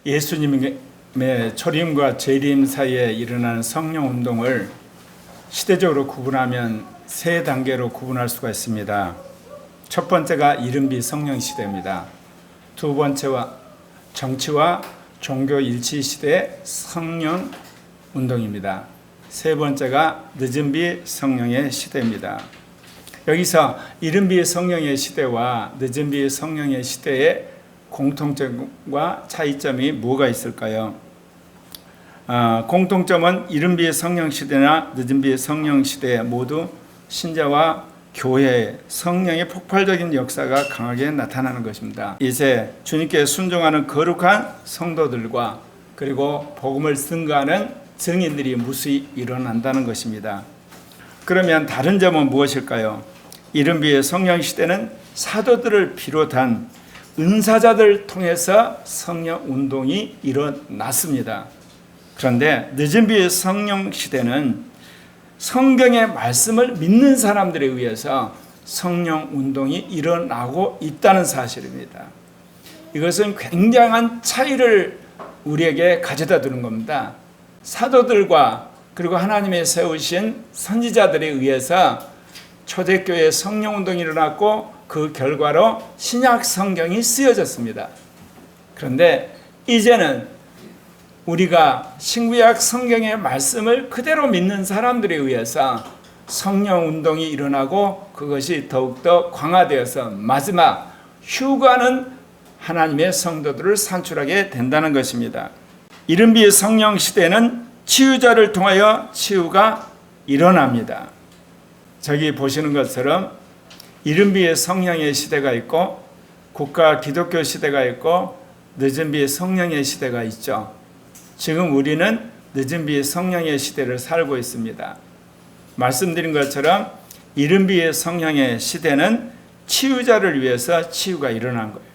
예수님의 초림과 재림 사이에 일어나는 성령 운동을 시대적으로 구분하면 세 단계로 구분할 수가 있습니다. 첫 번째가 이른비 성령 시대입니다. 두 번째와 정치와 종교 일치 시대의 성령 운동입니다. 세 번째가 늦은비 성령의 시대입니다. 여기서 이른비 성령의 시대와 늦은비 성령의 시대의 공통점과 차이점이 뭐가 있을까요? 공통점은 이른비 성령 시대나 늦은비 성령 시대 모두 신자와 교회의 성령의 폭발적인 역사가 강하게 나타나는 것입니다. 이제 주님께 순종하는 거룩한 성도들과 그리고 복음을 증거하는 증인들이 무수히 일어난다는 것입니다. 그러면 다른 점은 무엇일까요? 이른비의 성령 시대는 사도들을 비롯한 은사자들 통해서 성령 운동이 일어났습니다. 그런데 늦은비의 성령 시대는 성경의 말씀을 믿는 사람들에 의해서 성령 운동이 일어나고 있다는 사실입니다. 이것은 굉장한 차이를 우리에게 가져다 두는 겁니다. 사도들과 그리고 하나님의 세우신 선지자들에 의해서 초대교회 성령 운동이 일어났고 그 결과로 신약 성경이 쓰여졌습니다. 그런데 이제는 우리가 신구약 성경의 말씀을 그대로 믿는 사람들에 의해서 성령 운동이 일어나고 그것이 더욱더 강화되어서 마지막 휴가는 하나님의 성도들을 산출하게 된다는 것입니다. 이른비의 성령 시대는 치유자를 통하여 치유가 일어납니다. 저기 보시는 것처럼 이른비의 성령의 시대가 있고 국가 기독교 시대가 있고 늦은비의 성령의 시대가 있죠. 지금 우리는 늦은비의 성령의 시대를 살고 있습니다. 말씀드린 것처럼 이른비의 성령의 시대는 치유자를 위해서 치유가 일어난 거예요.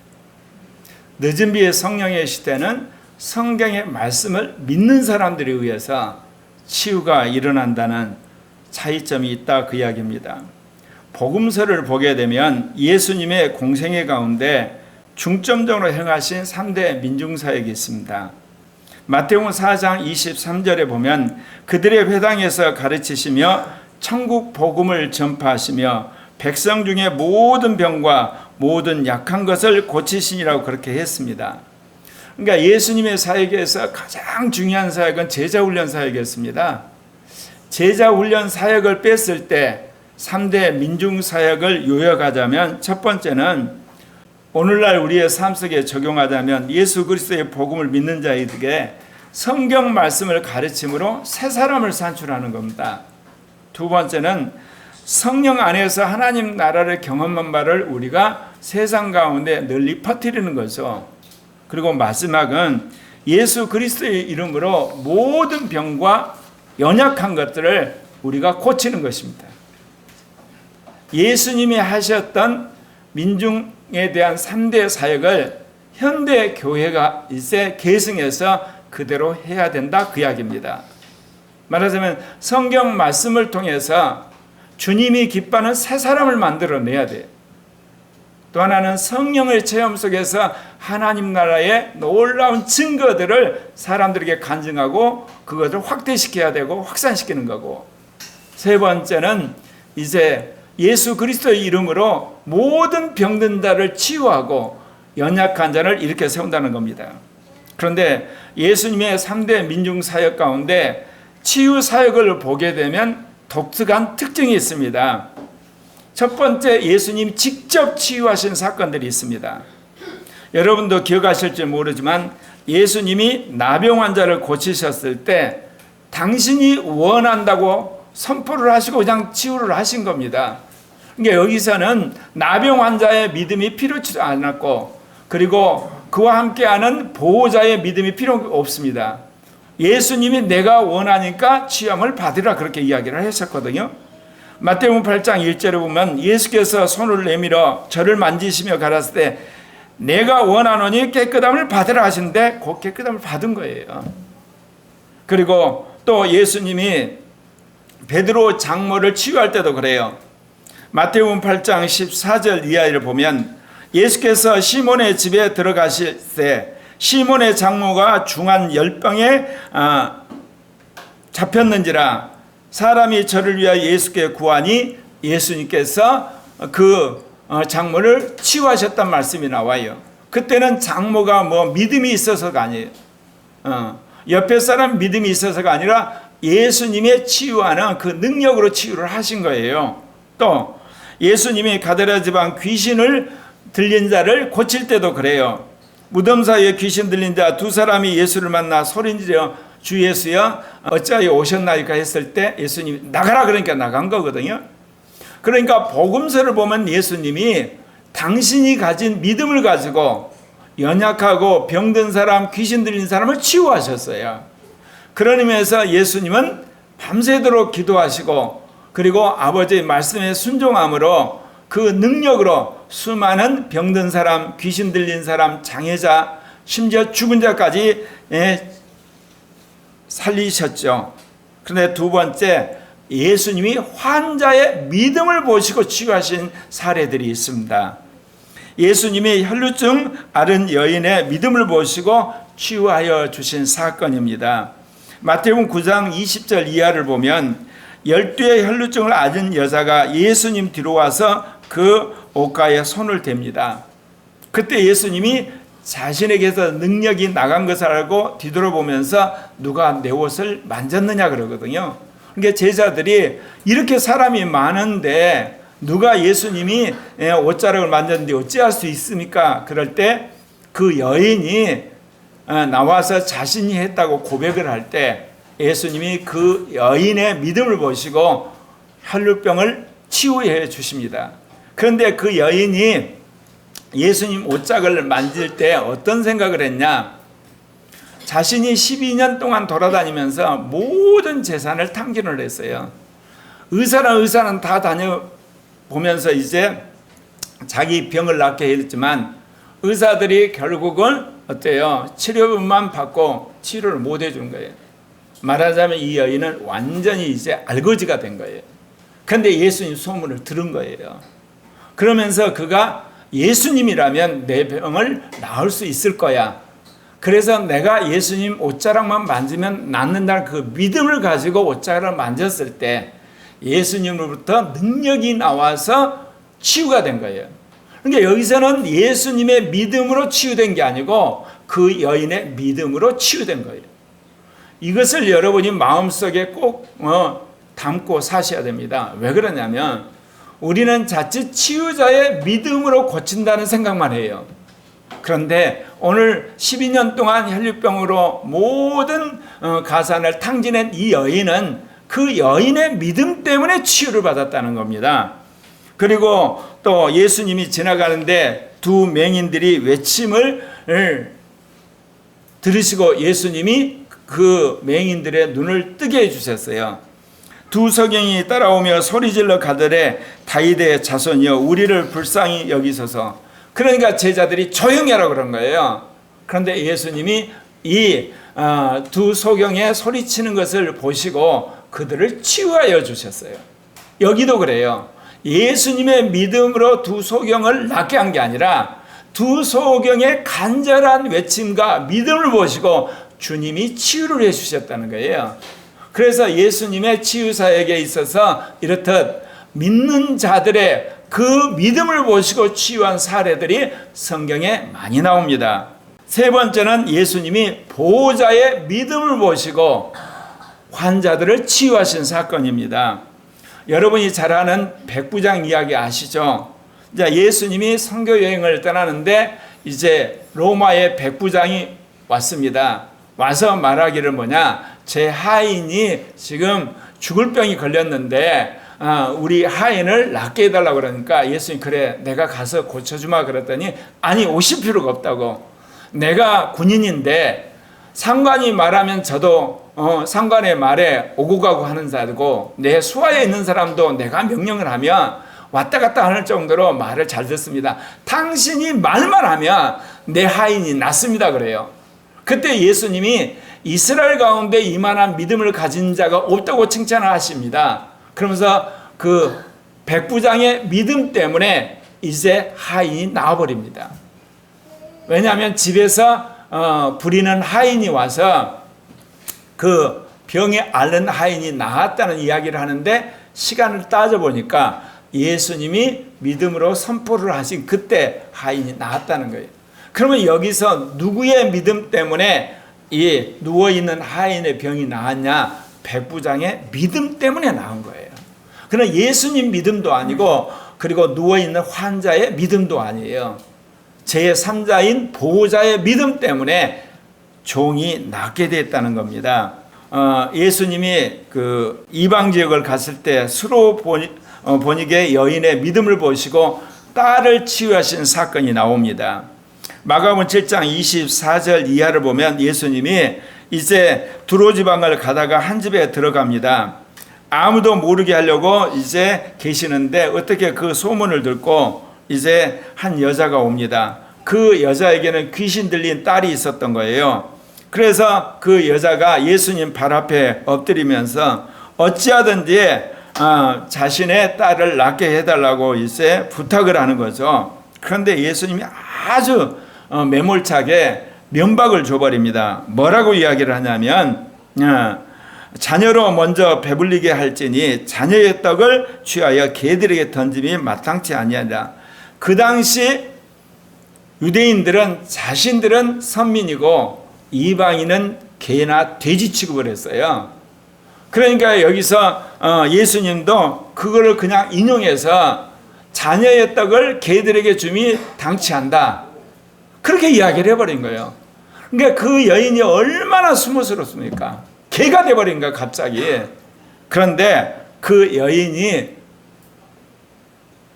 늦은비의 성령의 시대는 성경의 말씀을 믿는 사람들에 의해서 치유가 일어난다는 차이점이 있다 그 이야기입니다. 복음서를 보게 되면 예수님의 공생애 가운데 중점적으로 행하신 3대 민중사역이 있습니다. 마태복음 4장 23절에 보면 그들의 회당에서 가르치시며 천국 복음을 전파하시며 백성 중에 모든 병과 모든 약한 것을 고치시니라고 그렇게 했습니다. 그러니까 예수님의 사역에서 가장 중요한 사역은 제자훈련 사역이었습니다. 제자훈련 사역을 뺐을 때 3대 민중사역을 요약하자면 첫 번째는 오늘날 우리의 삶 속에 적용하자면 예수 그리스도의 복음을 믿는 자에게 성경 말씀을 가르침으로 새 사람을 산출하는 겁니다. 두 번째는 성령 안에서 하나님 나라를 경험한 바를 우리가 세상 가운데 널리 퍼뜨리는 거죠. 그리고 마지막은 예수 그리스도의 이름으로 모든 병과 연약한 것들을 우리가 고치는 것입니다. 예수님이 하셨던 민중에 대한 3대 사역을 현대 교회가 이제 계승해서 그대로 해야 된다 그 이야기입니다. 말하자면 성경 말씀을 통해서 주님이 기뻐하는 새 사람을 만들어내야 돼요. 또 하나는 성령의 체험 속에서 하나님 나라의 놀라운 증거들을 사람들에게 간증하고 그것을 확대시켜야 되고 확산시키는 거고, 세 번째는 이제 예수 그리스도의 이름으로 모든 병든 자를 치유하고 연약한 자를 일으켜 세운다는 겁니다. 그런데 예수님의 3대 민중사역 가운데 치유사역을 보게 되면 독특한 특징이 있습니다. 첫 번째, 예수님 직접 치유하신 사건들이 있습니다. 여러분도 기억하실지 모르지만 예수님이 나병 환자를 고치셨을 때 당신이 원한다고 선포를 하시고 그냥 치유를 하신 겁니다. 그러니까 여기서는 나병 환자의 믿음이 필요치 않았고 그리고 그와 함께하는 보호자의 믿음이 필요 없습니다. 예수님이 내가 원하니까 치유함을 받으라 그렇게 이야기를 하셨거든요. 마태복음 8장 1절에 보면 예수께서 손을 내밀어 저를 만지시며 가라사대 때 내가 원하노니 깨끗함을 받으라 하시는데 그 깨끗함을 받은 거예요. 그리고 또 예수님이 베드로 장모를 치유할 때도 그래요. 마태복음 8장 14절 이하를 보면 예수께서 시몬의 집에 들어가실 때 시몬의 장모가 중한 열병에 잡혔는지라 사람이 저를 위하여 예수께 구하니 예수님께서 그 장모를 치유하셨단 말씀이 나와요. 그때는 장모가 뭐 믿음이 있어서가 아니에요. 옆에 사람 믿음이 있어서가 아니라 예수님의 치유하는 그 능력으로 치유를 하신 거예요. 또 예수님이 가데라 지방 귀신을 들린 자를 고칠 때도 그래요. 무덤 사이에 귀신 들린 자 두 사람이 예수를 만나 소리지르어 주 예수여 어찌하여 오셨나이까 했을 때 예수님이 나가라 그러니까 나간 거거든요. 그러니까 복음서를 보면 예수님이 당신이 가진 믿음을 가지고 연약하고 병든 사람, 귀신 들린 사람을 치유하셨어요. 그런 의미에서 예수님은 밤새도록 기도하시고 그리고 아버지의 말씀에 순종함으로 그 능력으로 수많은 병든 사람, 귀신 들린 사람, 장애자, 심지어 죽은 자까지 살리셨죠. 그런데 두 번째, 예수님이 환자의 믿음을 보시고 치유하신 사례들이 있습니다. 예수님이 혈루증 앓은 여인의 믿음을 보시고 치유하여 주신 사건입니다. 마태복음 9장 20절 이하를 보면 12의 혈루증을 앓은 여자가 예수님 뒤로 와서 그 옷가에 손을 댑니다. 그때 예수님이 자신에게서 능력이 나간 것을 알고 뒤돌아보면서 누가 내 옷을 만졌느냐 그러거든요. 그러니까 제자들이 이렇게 사람이 많은데 누가 예수님이 옷자락을 만졌는데 어찌할 수 있습니까? 그럴 때 그 여인이 나와서 자신이 했다고 고백을 할 때 예수님이 그 여인의 믿음을 보시고 혈루병을 치유해 주십니다. 그런데 그 여인이 예수님 옷자락을 만질 때 어떤 생각을 했냐? 자신이 12년 동안 돌아다니면서 모든 재산을 탕진을 했어요. 의사는 다 다녀보면서 이제 자기 병을 낫게 했지만 의사들이 결국은 어때요? 치료비만 받고 치료를 못 해준 거예요. 말하자면 이 여인은 완전히 이제 알거지가 된 거예요. 그런데 예수님 소문을 들은 거예요. 그러면서 그가 예수님이라면 내 병을 나을 수 있을 거야. 그래서 내가 예수님 옷자락만 만지면 낫는다는 그 믿음을 가지고 옷자락을 만졌을 때 예수님으로부터 능력이 나와서 치유가 된 거예요. 그러니까 여기서는 예수님의 믿음으로 치유된 게 아니고 그 여인의 믿음으로 치유된 거예요. 이것을 여러분이 마음속에 꼭 담고 사셔야 됩니다. 왜 그러냐면 우리는 자칫 치유자의 믿음으로 고친다는 생각만 해요. 그런데 오늘 12년 동안 혈루병으로 모든 가산을 탕진한 이 여인은 그 여인의 믿음 때문에 치유를 받았다는 겁니다. 그리고 또 예수님이 지나가는데 두 맹인들이 외침을 들으시고 예수님이 그 맹인들의 눈을 뜨게 해주셨어요. 두 서경이 따라오며 소리질러 가더래 다윗의 자손이여 우리를 불쌍히 여기소서. 그러니까 제자들이 조용히 하라고 그런 거예요. 그런데 예수님이 이 두 소경의 소리치는 것을 보시고 그들을 치유하여 주셨어요. 여기도 그래요. 예수님의 믿음으로 두 소경을 낫게 한 게 아니라 두 소경의 간절한 외침과 믿음을 보시고 주님이 치유를 해 주셨다는 거예요. 그래서 예수님의 치유사역에 있어서 이렇듯 믿는 자들의 그 믿음을 보시고 치유한 사례들이 성경에 많이 나옵니다. 세 번째는 예수님이 보호자의 믿음을 보시고 환자들을 치유하신 사건입니다. 여러분이 잘 아는 백부장 이야기 아시죠? 이제 예수님이 선교 여행을 떠나는데 이제 로마의 백부장이 왔습니다. 와서 말하기를 뭐냐? 제 하인이 지금 죽을 병이 걸렸는데 우리 하인을 낫게 해달라고 그러니까 예수님 그래 내가 가서 고쳐주마 그랬더니 아니 오실 필요가 없다고. 내가 군인인데 상관이 말하면 저도 상관의 말에 오고 가고 하는 자고 내 수하에 있는 사람도 내가 명령을 하면 왔다 갔다 하는 정도로 말을 잘 듣습니다. 당신이 말만 하면 내 하인이 낫습니다 그래요. 그때 예수님이 이스라엘 가운데 이만한 믿음을 가진 자가 없다고 칭찬을 하십니다. 그러면서 그 백부장의 믿음 때문에 이제 하인이 나와버립니다. 왜냐하면 집에서 부리는 하인이 와서 그 병에 앓는 하인이 나았다는 이야기를 하는데, 시간을 따져보니까 예수님이 믿음으로 선포를 하신 그때 하인이 나았다는 거예요. 그러면 여기서 누구의 믿음 때문에 이 누워있는 하인의 병이 나았냐? 백부장의 믿음 때문에 나은 거예요. 그러나 예수님 믿음도 아니고, 그리고 누워있는 환자의 믿음도 아니에요. 제3자인 보호자의 믿음 때문에 종이 낫게 됐다는 겁니다. 예수님이 그 이방 지역을 갔을 때 수로 보니게 여인의 믿음을 보시고 딸을 치유하신 사건이 나옵니다. 마가복음 7장 24절 이하를 보면 예수님이 이제 두로 지방을 가다가 한 집에 들어갑니다. 아무도 모르게 하려고 이제 계시는데, 어떻게 그 소문을 듣고 이제 한 여자가 옵니다. 그 여자에게는 귀신 들린 딸이 있었던 거예요. 그래서 그 여자가 예수님 발 앞에 엎드리면서 어찌하든지 자신의 딸을 낫게 해달라고 이제 부탁을 하는 거죠. 그런데 예수님이 아주 매몰차게 면박을 줘버립니다. 뭐라고 이야기를 하냐면, 자녀로 먼저 배불리게 할지니 자녀의 떡을 취하여 개들에게 던짐이 마땅치 아니하니라. 그 당시 유대인들은 자신들은 선민이고 이방인은 개나 돼지 취급을 했어요. 그러니까 여기서 예수님도 그거를 그냥 인용해서 자녀의 떡을 개들에게 줌이 당치한다, 그렇게 이야기를 해버린 거예요. 그러니까 그 여인이 얼마나 수모스럽습니까? 개가 돼버린 거야 갑자기. 그런데 그 여인이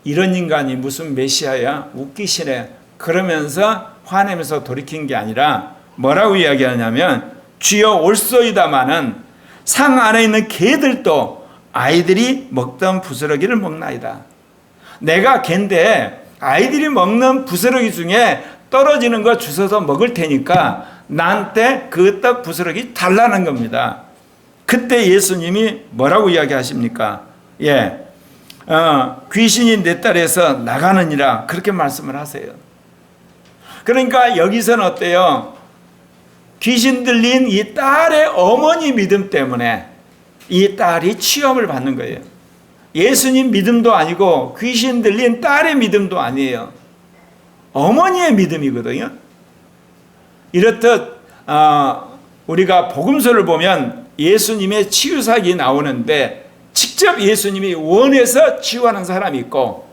이런 인간이 무슨 메시아야, 웃기시네 그러면서 화내면서 돌이킨 게 아니라 뭐라고 이야기하냐면, 주여 올소이다마는 상 안에 있는 개들도 아이들이 먹던 부스러기를 먹나이다. 내가 갠데 아이들이 먹는 부스러기 중에 떨어지는 거 주워서 먹을 테니까 나한테 그 떡 부스러기 달라는 겁니다. 그때 예수님이 뭐라고 이야기하십니까? 귀신이 내 딸에서 나가느니라, 그렇게 말씀을 하세요. 그러니까 여기서는 어때요? 귀신 들린 이 딸의 어머니 믿음 때문에 이 딸이 치유함을 받는 거예요. 예수님 믿음도 아니고 귀신 들린 딸의 믿음도 아니에요. 어머니의 믿음이거든요. 이렇듯 우리가 복음서를 보면 예수님의 치유사역이 나오는데, 직접 예수님이 원해서 치유하는 사람이 있고,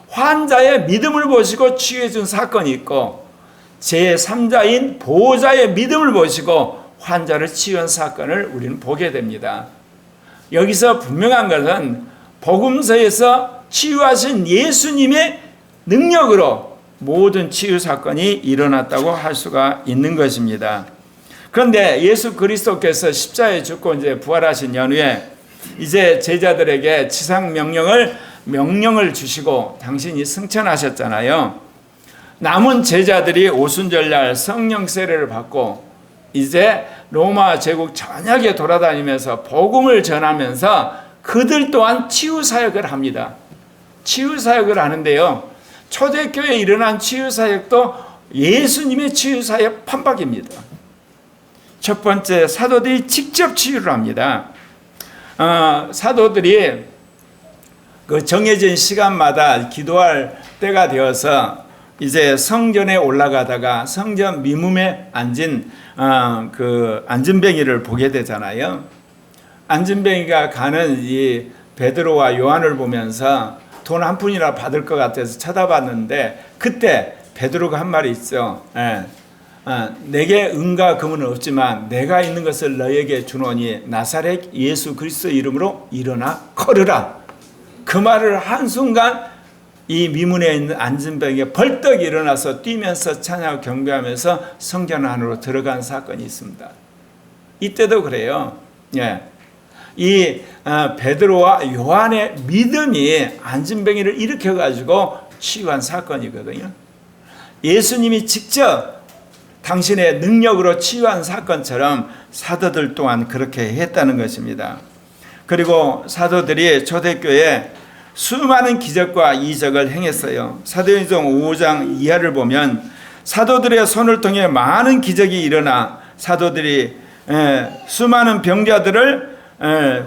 환자의 믿음을 보시고 치유해 준 사건이 있고, 제3자인 보호자의 믿음을 보시고 환자를 치유한 사건을 우리는 보게 됩니다. 여기서 분명한 것은 복음서에서 치유하신 예수님의 능력으로 모든 치유 사건이 일어났다고 할 수가 있는 것입니다. 그런데 예수 그리스도께서 십자가에 죽고 이제 부활하신 연후에 이제 제자들에게 지상 명령을 주시고 당신이 승천하셨잖아요. 남은 제자들이 오순절날 성령 세례를 받고 이제 로마 제국 전역에 돌아다니면서 복음을 전하면서 그들 또한 치유 사역을 합니다. 치유 사역을 하는데요, 초대교회에 일어난 치유 사역도 예수님의 치유 사역 판박입니다. 첫 번째, 사도들이 직접 치유를 합니다. 사도들이 그 정해진 시간마다 기도할 때가 되어서 이제 성전에 올라가다가 성전 미문에 앉은 그 안진뱅이를 보게 되잖아요. 안진뱅이가 가는 이 베드로와 요한을 보면서 돈 한 푼이나 받을 것 같아서 쳐다봤는데, 그때 베드로가 한 말이 있죠. 내게 은과 금은 없지만 내가 있는 것을 너에게 주노니 나사렛 예수 그리스도 이름으로 일어나 걸으라. 그 말을 한순간 이 미문에 있는 안진뱅이가 벌떡 일어나서 뛰면서 찬양하고 경배하면서 성전 안으로 들어간 사건이 있습니다. 이때도 그래요. 이 베드로와 요한의 믿음이 안진뱅이를 일으켜가지고 치유한 사건이거든요. 예수님이 직접 당신의 능력으로 치유한 사건처럼 사도들 또한 그렇게 했다는 것입니다. 그리고 사도들이 초대교회에 수많은 기적과 이적을 행했어요. 사도행전 5장 이하를 보면 사도들의 손을 통해 많은 기적이 일어나 사도들이 수많은 병자들을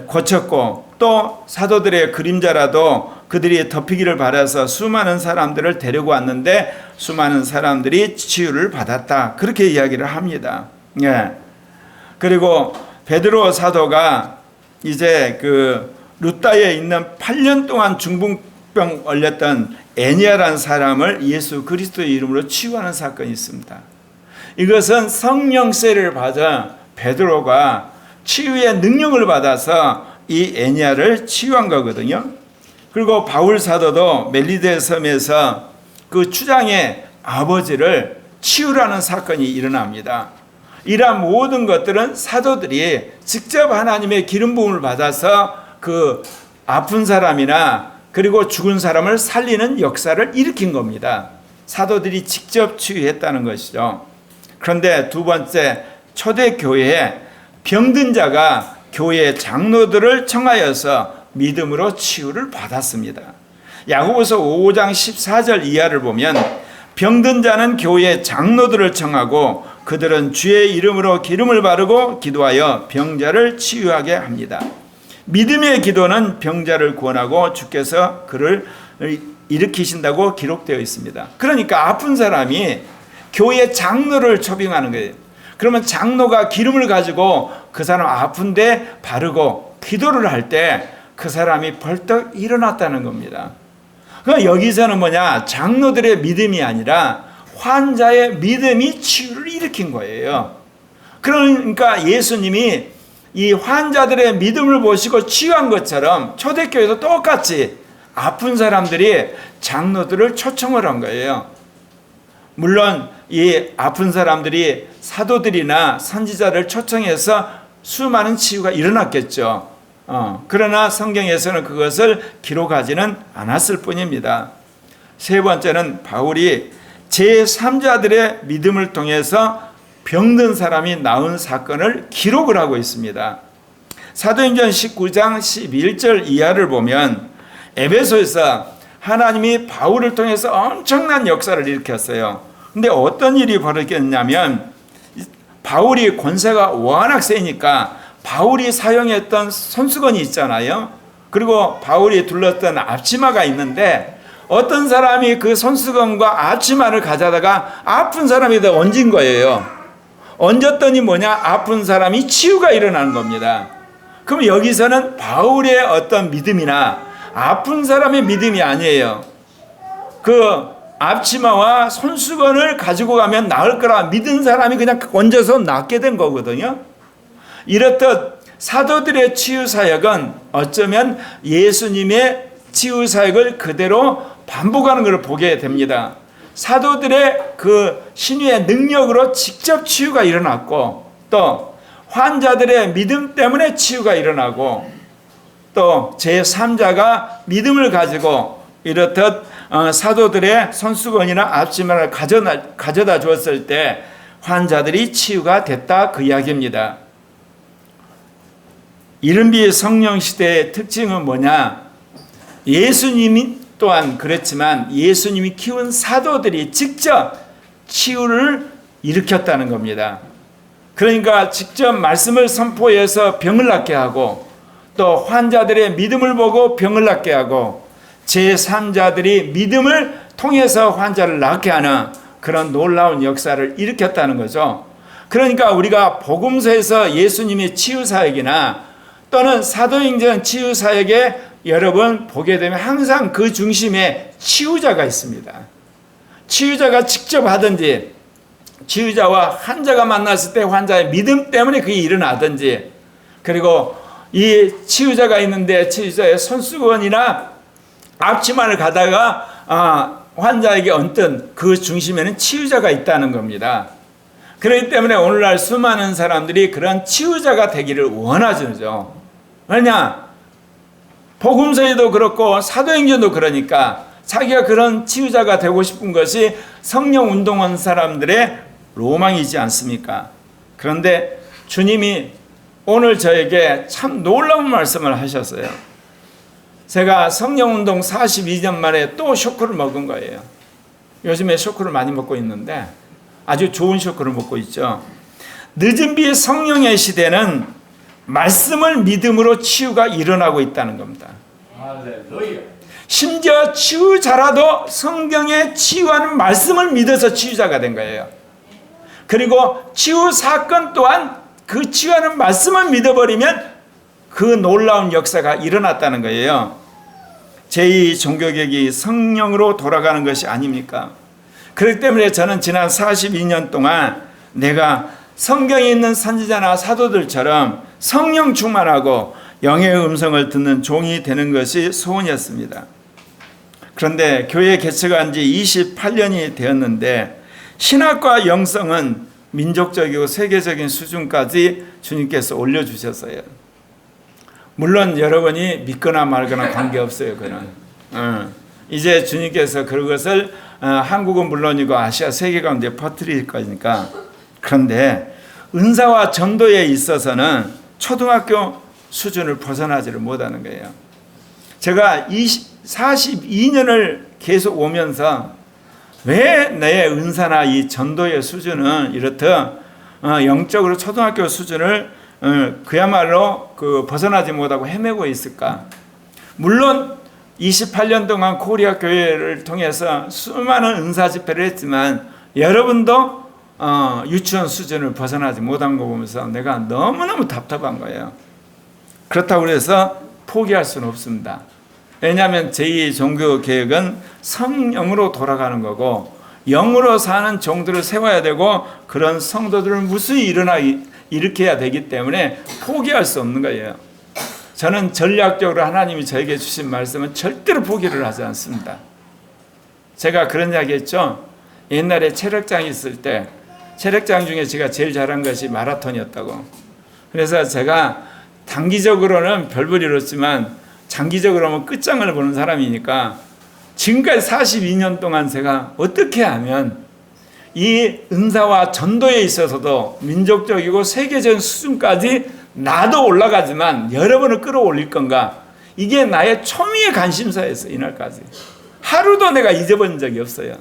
고쳤고, 또 사도들의 그림자라도 그들이 덮이기를 바라서 수많은 사람들을 데리고 왔는데 수많은 사람들이 치유를 받았다, 그렇게 이야기를 합니다. 그리고 베드로 사도가 이제 그 루다에 있는 8년 동안 중풍병 걸렸던 애니아라는 사람을 예수 그리스도의 이름으로 치유하는 사건이 있습니다. 이것은 성령 세례를 받아 베드로가 치유의 능력을 받아서 이 애니아를 치유한 거거든요. 그리고 바울 사도도 멜리데 섬에서 그 추장의 아버지를 치유라는 사건이 일어납니다. 이러한 모든 것들은 사도들이 직접 하나님의 기름 부음을 받아서 그 아픈 사람이나 그리고 죽은 사람을 살리는 역사를 일으킨 겁니다. 사도들이 직접 치유했다는 것이죠. 그런데 두 번째, 초대교회에 병든 자가 교회 장로들을 청하여서 믿음으로 치유를 받았습니다. 야고보서 5장 14절 이하를 보면 병든 자는 교회 장로들을 청하고 그들은 주의 이름으로 기름을 바르고 기도하여 병자를 치유하게 합니다. 믿음의 기도는 병자를 구원하고 주께서 그를 일으키신다고 기록되어 있습니다. 그러니까 아픈 사람이 교회 장로를 초빙하는 거예요. 그러면 장로가 기름을 가지고 그 사람 아픈데 바르고 기도를 할 때 그 사람이 벌떡 일어났다는 겁니다. 그러니까 여기서는 뭐냐, 장로들의 믿음이 아니라 환자의 믿음이 치유를 일으킨 거예요. 그러니까 예수님이 이 환자들의 믿음을 보시고 치유한 것처럼 초대교회도 똑같이 아픈 사람들이 장로들을 초청을 한 거예요. 물론 이 아픈 사람들이 사도들이나 선지자를 초청해서 수많은 치유가 일어났겠죠. 그러나 성경에서는 그것을 기록하지는 않았을 뿐입니다. 세 번째는 바울이 제3자들의 믿음을 통해서 병든 사람이 나은 사건을 기록을 하고 있습니다. 사도행전 19장 11절 이하를 보면 에베소에서 하나님이 바울을 통해서 엄청난 역사를 일으켰어요. 근데 어떤 일이 벌어졌냐면 바울이 권세가 워낙 세니까 바울이 사용했던 손수건이 있잖아요. 그리고 바울이 둘렀던 앞치마가 있는데 어떤 사람이 그 손수건과 앞치마를 가져다가 아픈 사람에다 얹은 거예요. 얹었더니 뭐냐, 아픈 사람이 치유가 일어나는 겁니다. 그럼 여기서는 바울의 어떤 믿음이나 아픈 사람의 믿음이 아니에요. 그 앞치마와 손수건을 가지고 가면 나을 거라 믿은 사람이 그냥 얹어서 낫게 된 거거든요. 이렇듯 사도들의 치유 사역은 어쩌면 예수님의 치유 사역을 그대로 반복하는 것을 보게 됩니다. 사도들의 그 신유의 능력으로 직접 치유가 일어났고, 또 환자들의 믿음 때문에 치유가 일어나고, 또 제3자가 믿음을 가지고 이렇듯 사도들의 손수건이나 앞치마를 가져다 주었을 때 환자들이 치유가 됐다, 그 이야기입니다. 이른비 성령시대의 특징은 뭐냐, 예수님이 또한 그랬지만 예수님이 키운 사도들이 직접 치유를 일으켰다는 겁니다. 그러니까 직접 말씀을 선포해서 병을 낫게 하고, 또 환자들의 믿음을 보고 병을 낫게 하고, 제3자들이 믿음을 통해서 환자를 낫게 하는 그런 놀라운 역사를 일으켰다는 거죠. 그러니까 우리가 복음서에서 예수님의 치유사역이나 또는 사도행전 치유사역에 여러분 보게 되면 항상 그 중심에 치유자가 있습니다. 치유자가 직접 하든지, 치유자와 환자가 만났을 때 환자의 믿음 때문에 그게 일어나든지, 그리고 이 치유자가 있는데 치유자의 손수건이나 앞치마를 가다가 환자에게 얹든 그 중심에는 치유자가 있다는 겁니다. 그렇기 때문에 오늘날 수많은 사람들이 그런 치유자가 되기를 원하죠. 왜냐? 복음서에도 그렇고 사도행전도 그러니까 자기가 그런 치유자가 되고 싶은 것이 성령 운동한 사람들의 로망이지 않습니까? 그런데 주님이 오늘 저에게 참 놀라운 말씀을 하셨어요. 제가 성령운동 42년 만에 또 쇼크를 먹은 거예요. 요즘에 쇼크를 많이 먹고 있는데 아주 좋은 쇼크를 먹고 있죠. 늦은 비 성령의 시대는 말씀을 믿음으로 치유가 일어나고 있다는 겁니다. 심지어 치유자라도 성경에 치유하는 말씀을 믿어서 치유자가 된 거예요. 그리고 치유 사건 또한 그 치유하는 말씀을 믿어버리면 그 놀라운 역사가 일어났다는 거예요. 제2 종교개혁이 성령으로 돌아가는 것이 아닙니까? 그렇기 때문에 저는 지난 42년 동안 내가 성경에 있는 선지자나 사도들처럼 성령 충만하고 영의 음성을 듣는 종이 되는 것이 소원이었습니다. 그런데 교회 개척한 지 28년이 되었는데 신학과 영성은 민족적이고 세계적인 수준까지 주님께서 올려주셨어요. 물론 여러분이 믿거나 말거나 관계없어요. 그는 이제 주님께서 그것을 한국은 물론이고 아시아 세계 가운데 퍼뜨릴 거니까. 그런데 은사와 전도에 있어서는 초등학교 수준을 벗어나지를 못하는 거예요. 제가 42년을 계속 오면서 왜 내 은사나 이 전도의 수준은 이렇듯 영적으로 초등학교 수준을 그야말로 벗어나지 못하고 헤매고 있을까? 물론 28년 동안 코리아 교회를 통해서 수많은 은사 집회를 했지만 여러분도 유치원 수준을 벗어나지 못한 거 보면서 내가 너무너무 답답한 거예요. 그렇다고 해서 포기할 수는 없습니다. 왜냐하면 제2 종교개혁은 성령으로 돌아가는 거고 영으로 사는 종들을 세워야 되고 그런 성도들을 무수히 일으켜야 되기 때문에 포기할 수 없는 거예요. 저는 전략적으로 하나님이 저에게 주신 말씀은 절대로 포기를 하지 않습니다. 제가 그런 이야기 했죠. 옛날에 체력장이 있을 때 체력장 중에 제가 제일 잘한 것이 마라톤이었다고. 그래서 제가 단기적으로는 별볼 일 없지만 장기적으로는 끝장을 보는 사람이니까 지금까지 42년 동안 제가 어떻게 하면 이 은사와 전도에 있어서도 민족적이고 세계적인 수준까지 나도 올라가지만 여러분을 끌어올릴 건가? 이게 나의 초미의 관심사였어요. 이날까지. 하루도 내가 잊어본 적이 없어요.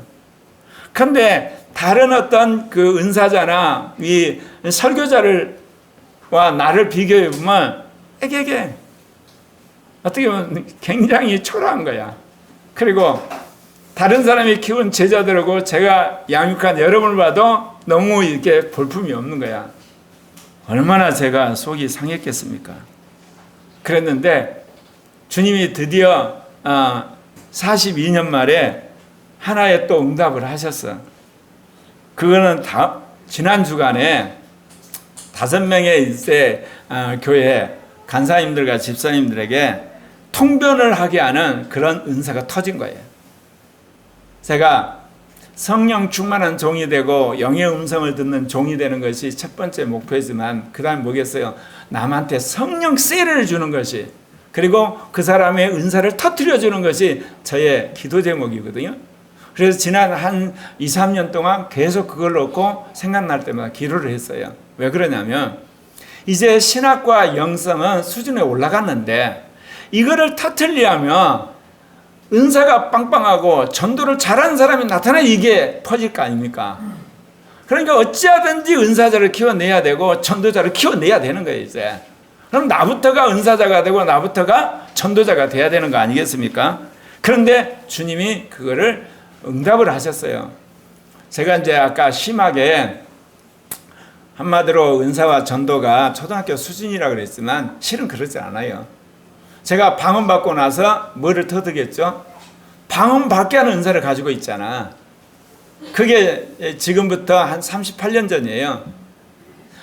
그런데 다른 어떤 그 은사자나 이 설교자와 나를 비교해 보면 에게게 어떻게 보면 굉장히 초라한 거야. 그리고 다른 사람이 키운 제자들하고 제가 양육한 여러분을 봐도 너무 이렇게 볼품이 없는 거야. 얼마나 제가 속이 상했겠습니까? 그랬는데 주님이 드디어 42년 말에 하나의 또 응답을 하셨어. 그거는 지난 주간에 5명의 이제 교회 간사님들과 집사님들에게 통변을 하게 하는 그런 은사가 터진 거예요. 제가 성령 충만한 종이 되고 영의 음성을 듣는 종이 되는 것이 첫 번째 목표이지만 그 다음에 뭐겠어요? 남한테 성령 세례를 주는 것이 그리고 그 사람의 은사를 터뜨려 주는 것이 저의 기도 제목이거든요. 그래서 지난 한 2, 3년 동안 계속 그걸 놓고 생각날 때마다 기도를 했어요. 왜 그러냐면 이제 신학과 영성은 수준에 올라갔는데 이거를 터뜨리려면 은사가 빵빵하고 전도를 잘하는 사람이 나타나야 이게 퍼질 거 아닙니까? 그러니까 어찌하든지 은사자를 키워내야 되고 전도자를 키워내야 되는 거예요. 이제 그럼 나부터가 은사자가 되고 나부터가 전도자가 돼야 되는 거 아니겠습니까? 그런데 주님이 그거를 응답을 하셨어요. 제가 이제 아까 심하게 한마디로 은사와 전도가 초등학교 수준이라고 그랬지만 실은 그렇지 않아요. 제가 방언 받고 나서 뭐를 터득했죠? 방언 받게 하는 은사를 가지고 있잖아. 그게 지금부터 한 38년 전이에요.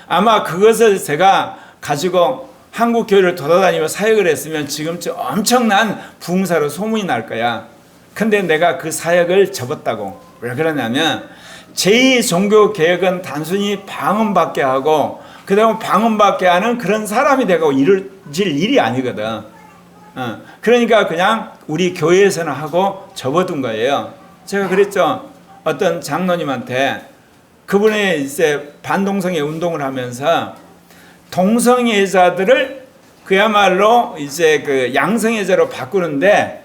아마 그것을 제가 가지고 한국 교회를 돌아다니며 사역을 했으면 지금쯤 엄청난 부흥사로 소문이 날 거야. 근데 내가 그 사역을 접었다고. 왜 그러냐면 제2 종교 개혁은 단순히 방언 받게 하고 그다음에 방언 받게 하는 그런 사람이 되고 이루어질 일이 아니거든. 그러니까 그냥 우리 교회에서는 하고 접어둔 거예요. 제가 그랬죠. 어떤 장로님한테 그분이 이제 반동성애 운동을 하면서 동성애자들을 그야말로 이제 그 양성애자로 바꾸는데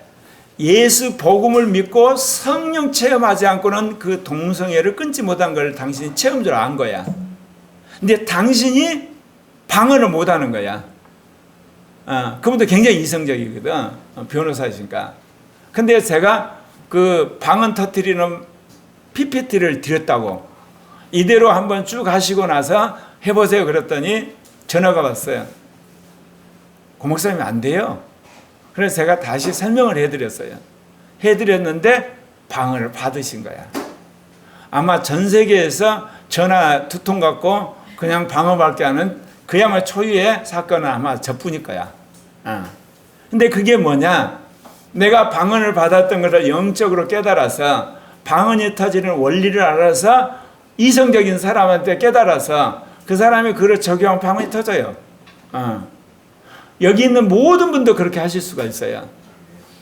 예수 복음을 믿고 성령 체험하지 않고는 그 동성애를 끊지 못한 걸 당신이 체험적으로 안 거야. 근데 당신이 방언을 못하는 거야. 그분도 굉장히 이성적이거든. 변호사이니까. 근데 제가 그 방언 터뜨리는 PPT를 드렸다고. 이대로 한번 쭉 하시고 나서 해보세요. 그랬더니 전화가 왔어요. 고 목사님이 안 돼요. 그래서 제가 다시 설명을 해드렸어요. 해드렸는데 방언을 받으신 거야. 아마 전 세계에서 전화 두 통 갖고 그냥 방언밖에 하는 그야말로 초유의 사건은 아마 저뿐일 거야. 근데 그게 뭐냐? 내가 방언을 받았던 것을 영적으로 깨달아서 방언이 터지는 원리를 알아서 이성적인 사람한테 깨달아서 그 사람이 그걸 적용하면 방언이 터져요. 여기 있는 모든 분도 그렇게 하실 수가 있어요.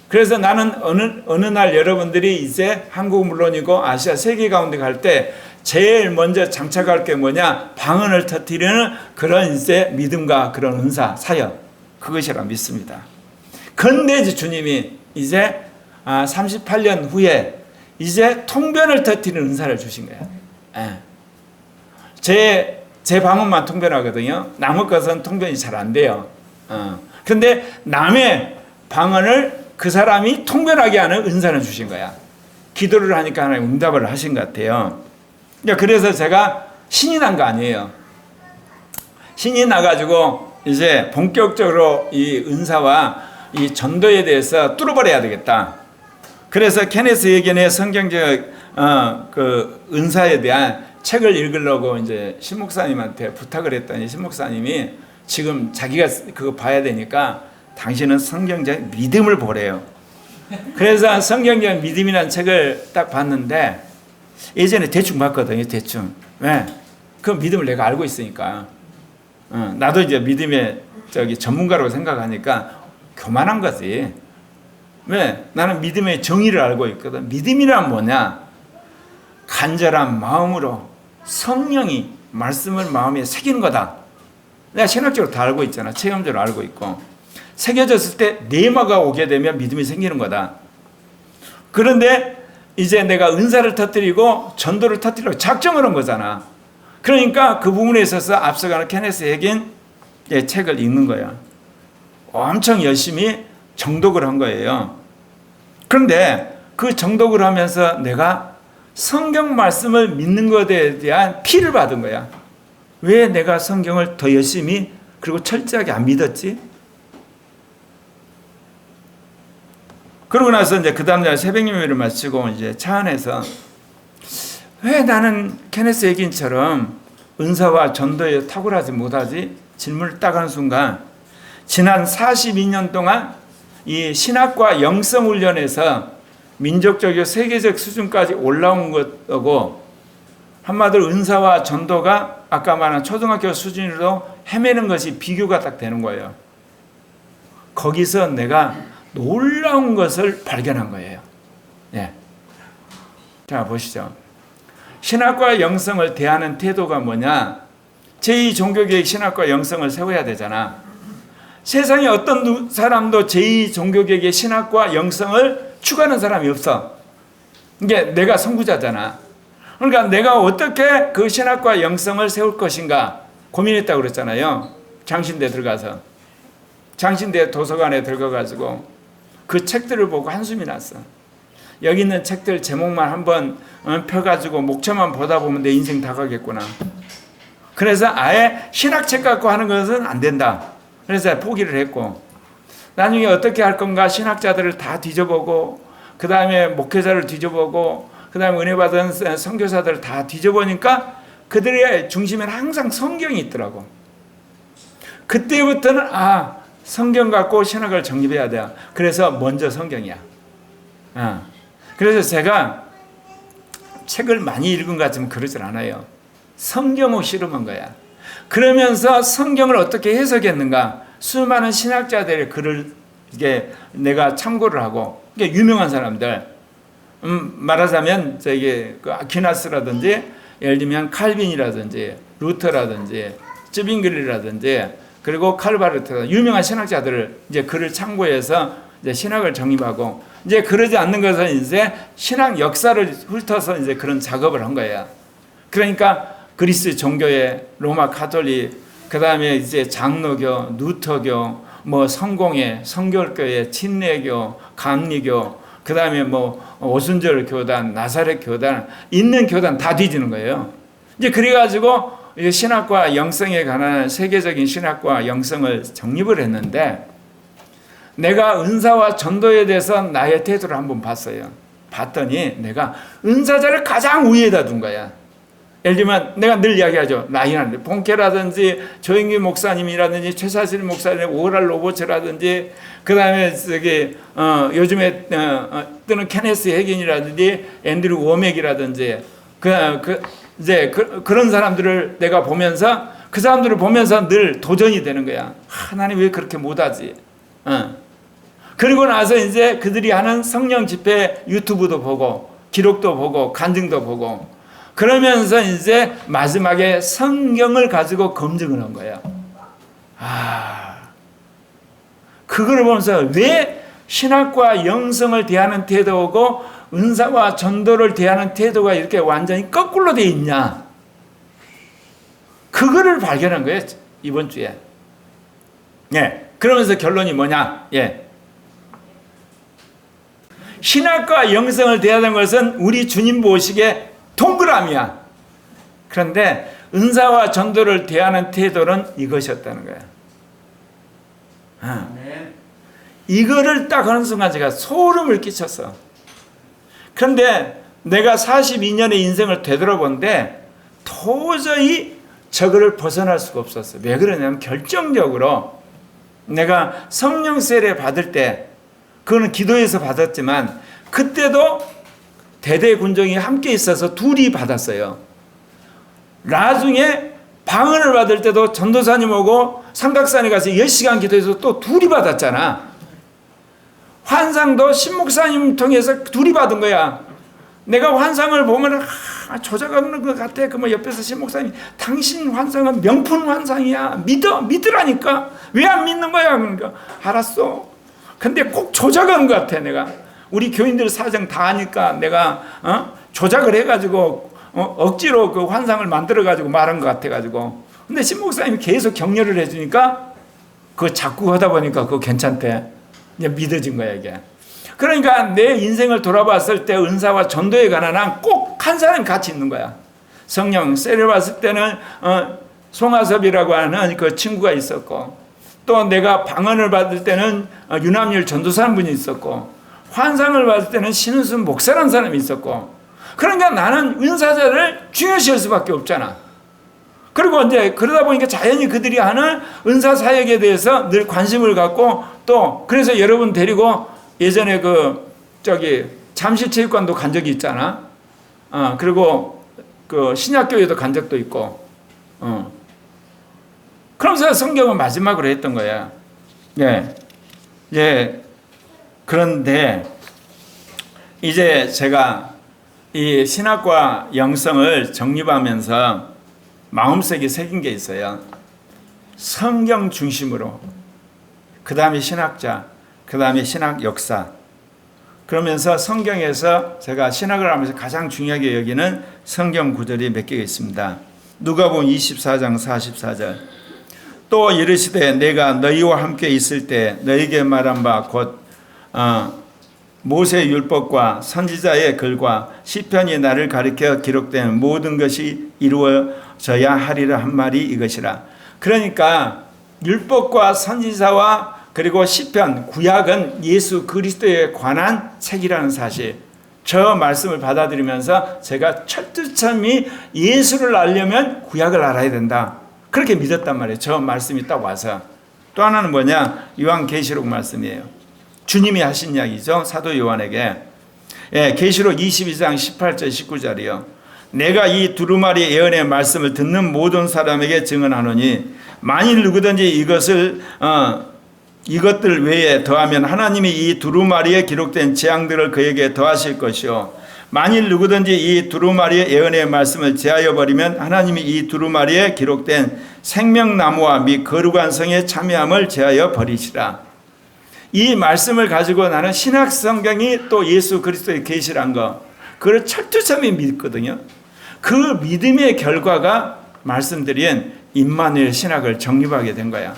그래서 나는 어느 날 여러분들이 이제 한국 물론이고 아시아 세계 가운데 갈 때 제일 먼저 장착할 게 뭐냐? 방언을 터뜨리는 그런 이제 믿음과 그런 은사, 사역. 그것이라 믿습니다. 근데 이제 주님이 이제 38년 후에 이제 통변을 터뜨리는 은사를 주신 거예요. 제 방언만 통변하거든요. 남의 것은 통변이 잘 안 돼요. 근데 남의 방언을 그 사람이 통변하게 하는 은사를 주신 거야. 기도를 하니까 하나님 응답을 하신 것 같아요. 그래서 제가 신이 난 거 아니에요. 신이 나가지고 이제 본격적으로 이 은사와 이 전도에 대해서 뚫어버려야 되겠다. 그래서 케네스 예견의 성경적 그 은사에 대한 책을 읽으려고 이제 신목사님한테 부탁을 했더니 신목사님이 지금 자기가 그거 봐야 되니까 당신은 성경적 믿음을 보래요. 그래서 성경적 믿음이라는 책을 딱 봤는데 예전에 대충 봤거든요. 대충. 왜? 그 믿음을 내가 알고 있으니까. 나도 이제 믿음의 전문가라고 생각하니까 교만한 거지. 왜? 나는 믿음의 정의를 알고 있거든. 믿음이란 뭐냐? 간절한 마음으로 성령이 말씀을 마음에 새기는 거다. 내가 신학적으로 다 알고 있잖아. 체험적으로 알고 있고. 새겨졌을 때 내마가 오게 되면 믿음이 생기는 거다. 그런데 이제 내가 은사를 터뜨리고 전도를 터뜨리려고 작정을 한 거잖아. 그러니까 그 부분에 있어서 앞서가는 케네스 해긴 책을 읽는 거야. 엄청 열심히 정독을 한 거예요. 그런데 그 정독을 하면서 내가 성경 말씀을 믿는 것에 대한 피를 받은 거야. 왜 내가 성경을 더 열심히 그리고 철저하게 안 믿었지? 그러고 나서 이제 그 다음날 새벽 예배를 마치고 이제 차 안에서 왜 나는 케네스 에긴처럼 은사와 전도에 탁월하지 못하지? 질문을 딱 하는 순간 지난 42년 동안 이 신학과 영성 훈련에서 민족적이고 세계적 수준까지 올라온 것하고 한마디로 은사와 전도가 아까 말한 초등학교 수준으로 헤매는 것이 비교가 딱 되는 거예요. 거기서 내가 놀라운 것을 발견한 거예요. 예. 자, 보시죠. 신학과 영성을 대하는 태도가 뭐냐? 제2종교계획 신학과 영성을 세워야 되잖아. 세상에 어떤 사람도 제2종교계획의 신학과 영성을 추구하는 사람이 없어. 이게 내가 선구자잖아. 그러니까 내가 어떻게 그 신학과 영성을 세울 것인가 고민했다고 그랬잖아요. 장신대 들어가서. 장신대 도서관에 들어가가지고 그 책들을 보고 한숨이 났어. 여기 있는 책들 제목만 한번 펴가지고 목차만 보다 보면 내 인생 다 가겠구나. 그래서 아예 신학책 갖고 하는 것은 안 된다. 그래서 포기를 했고 나중에 어떻게 할 건가 신학자들을 다 뒤져보고 그 다음에 목회자를 뒤져보고 그 다음에 은혜 받은 선교사들을 다 뒤져보니까 그들의 중심에는 항상 성경이 있더라고. 그때부터는 성경 갖고 신학을 정립해야 돼. 그래서 먼저 성경이야. 그래서 제가 책을 많이 읽은 것 같지만 그러질 않아요. 성경을 실험한 거야. 그러면서 성경을 어떻게 해석했는가 수많은 신학자들의 글을 이게 내가 참고를 하고 이게 유명한 사람들 말하자면 그 아퀴나스라든지 예를 들면 칼빈이라든지 루터라든지 쯔빙글리라든지 그리고 칼바르트 유명한 신학자들을 이제 글을 참고해서 이제 신학을 정립하고, 이제 그러지 않는 것은 이제 신학 역사를 훑어서 이제 그런 작업을 한 거예요. 그러니까 그리스 종교의 로마 가톨릭, 그 다음에 이제 장로교, 루터교, 뭐 성공회, 성결교회, 침례교, 감리교, 그 다음에 뭐 오순절 교단, 나사렛 교단, 있는 교단 다 뒤지는 거예요. 이제 그래가지고 신학과 영성에 관한 세계적인 신학과 영성을 정립을 했는데, 내가 은사와 전도에 대해서 나의 태도를 한번 봤어요. 봤더니 내가 은사자를 가장 위에다 둔 거야. 예를 들면 내가 늘 이야기하죠. 라인한테 본캐라든지 조영기 목사님이라든지 최사실 목사님, 오랄 로버츠라든지, 그 다음에 저기 요즘에 뜨는 케네스 해긴이라든지 앤드류 워맥이라든지 그런 사람들을 내가 보면서, 그 사람들을 보면서 늘 도전이 되는 거야. 하나님 왜 그렇게 못하지? 그리고 나서 이제 그들이 하는 성령 집회 유튜브도 보고 기록도 보고 간증도 보고, 그러면서 이제 마지막에 성경을 가지고 검증을 한 거예요. 그걸 보면서 왜 신학과 영성을 대하는 태도고 은사와 전도를 대하는 태도가 이렇게 완전히 거꾸로 되어 있냐, 그거를 발견한 거예요, 이번 주에. 예. 그러면서 결론이 뭐냐? 예. 신학과 영성을 대하는 것은 우리 주님 보시기에 동그라미야. 그런데 은사와 전도를 대하는 태도는 이것이었다는 거야. 이거를 딱 하는 순간 제가 소름을 끼쳤어. 그런데 내가 42년의 인생을 되돌아본데 도저히 저거를 벗어날 수가 없었어. 왜 그러냐면 결정적으로 내가 성령 세례 받을 때, 그거는 기도해서 받았지만 그때도 대대 군종이 함께 있어서 둘이 받았어요. 나중에 방언을 받을 때도 전도사님 오고 삼각산에 가서 10시간 기도해서 또 둘이 받았잖아. 환상도 신목사님 통해서 둘이 받은 거야. 내가 환상을 보면 조작하는 것 같아. 그러면 옆에서 신목사님이 당신 환상은 명품 환상이야. 믿으라니까. 왜 안 믿는 거야? 그러니까 알았어. 근데 꼭 조작한 것 같아. 내가 우리 교인들 사정 다 아니까 내가 조작을 해가지고 억지로 그 환상을 만들어가지고 말한 것 같아가지고. 근데 신목사님이 계속 격려를 해주니까 그거 자꾸 하다 보니까 그거 괜찮대. 이제 믿어진 거야 이게. 그러니까 내 인생을 돌아봤을 때 은사와 전도에 관한 한 꼭 한 사람이 같이 있는 거야. 성령 세례 받을 때는 송하섭이라고 하는 그 친구가 있었고, 또 내가 방언을 받을 때는 윤합률 전도사 한 분이 있었고, 환상을 받을 때는 신은순 목사라는 사람이 있었고, 그러니까 나는 은사자를 중요시할 수밖에 없잖아. 그리고 이제 그러다 보니까 자연히 그들이 하는 은사 사역에 대해서 늘 관심을 갖고, 또 그래서 여러분 데리고 예전에 잠실체육관도 간 적이 있잖아. 그리고 그 신약교회도 간 적도 있고, 그러면서 성경은 마지막으로 했던 거야. 예. 예. 그런데 이제 제가 이 신학과 영성을 정립하면서 마음속에 새긴 게 있어요. 성경 중심으로, 그 다음에 신학자, 그 다음에 신학 역사. 그러면서 성경에서 제가 신학을 하면서 가장 중요하게 여기는 성경 구절이 몇 개가 있습니다. 누가복음 24장 44절. 또 이르시되 내가 너희와 함께 있을 때 너희에게 말한 바 곧 모세 율법과 선지자의 글과 시편이 나를 가리켜 기록된 모든 것이 이루어져야 하리라 한 말이 이것이라. 그러니까 율법과 선지자와 그리고 시편, 구약은 예수 그리스도에 관한 책이라는 사실, 저 말씀을 받아들이면서 제가 철두철미 예수를 알려면 구약을 알아야 된다, 그렇게 믿었단 말이에요. 저 말씀이 딱 와서. 또 하나는 뭐냐? 요한계시록 말씀이에요. 주님이 하신 이야기죠. 사도 요한에게. 예, 계시록 22장 18절 19절이요. 내가 이 두루마리 예언의 말씀을 듣는 모든 사람에게 증언하노니 만일 누구든지 이것들 외에 더하면 하나님이 이 두루마리에 기록된 재앙들을 그에게 더하실 것이요, 만일 누구든지 이 두루마리의 예언의 말씀을 제하여 버리면 하나님이 이 두루마리에 기록된 생명나무와 및 거룩한 성의 참여함을 제하여 버리시라. 이 말씀을 가지고 나는 신약 성경이 또 예수 그리스도의 계시란 거, 그걸 철두철미 믿거든요. 그 믿음의 결과가 말씀드린 임마누엘 신학을 정립하게 된 거야.